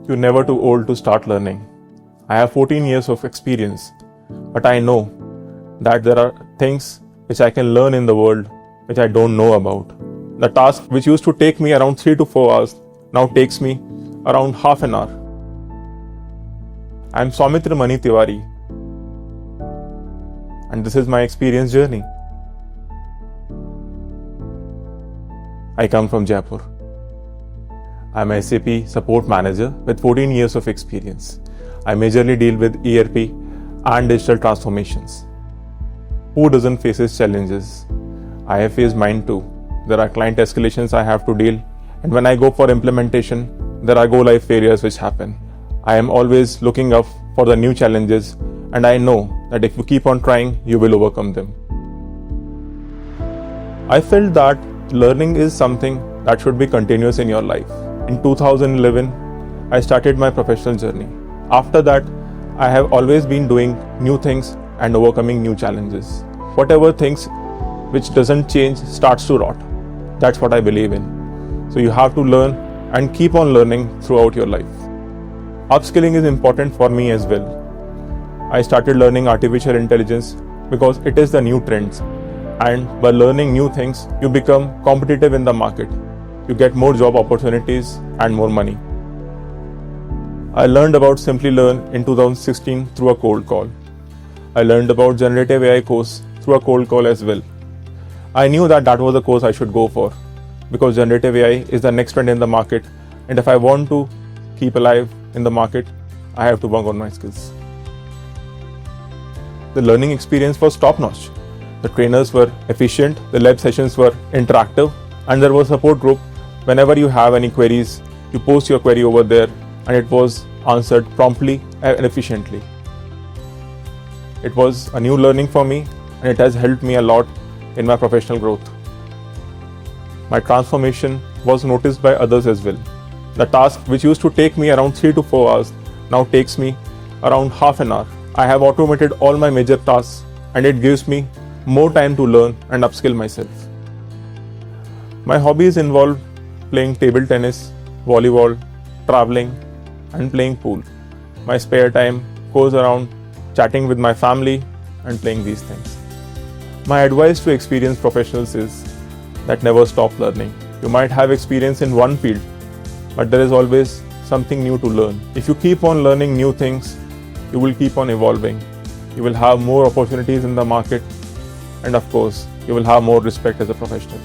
You're never too old to start learning. I have 14 years of experience, but I know that there are things which I can learn in the world which I don't know about. The task which used to take me around 3 to 4 hours now takes me around half an hour. I'm Saumitra Mani Tiwari, and this is my experience journey. I come from Jaipur. I'm a SAP support manager with 14 years of experience. I majorly deal with ERP and digital transformations. Who doesn't face these challenges? I have faced mine too. There are client escalations I have to deal, and when I go for implementation, there are go-live failures which happen. I am always looking up for the new challenges, and I know that if you keep on trying, you will overcome them. I felt that learning is something that should be continuous in your life. In 2011, I started my professional journey. After that, I have always been doing new things and overcoming new challenges. Whatever things which doesn't change starts to rot. That's what I believe in. So you have to learn and keep on learning throughout your life. Upskilling is important for me as well. I started learning artificial intelligence because it is the new trends. And by learning new things, you become competitive in the market. You get more job opportunities and more money. I learned about Simplilearn in 2016 through a cold call. I learned about Generative AI course through a cold call as well. I knew that was the course I should go for because Generative AI is the next trend in the market, and if I want to keep alive in the market, I have to work on my skills. The learning experience was top-notch. The trainers were efficient, the lab sessions were interactive, and there was a support group. Whenever you have any queries, you post your query over there and it was answered promptly and efficiently. It was a new learning for me and it has helped me a lot in my professional growth. My transformation was noticed by others as well. The task which used to take me around 3 to 4 hours now takes me around half an hour. I have automated all my major tasks and it gives me more time to learn and upskill myself. My hobbies involve playing table tennis, volleyball, traveling, and playing pool. My spare time goes around chatting with my family and playing these things. My advice to experienced professionals is that never stop learning. You might have experience in one field, but there is always something new to learn. If you keep on learning new things, you will keep on evolving. You will have more opportunities in the market, and of course, you will have more respect as a professional.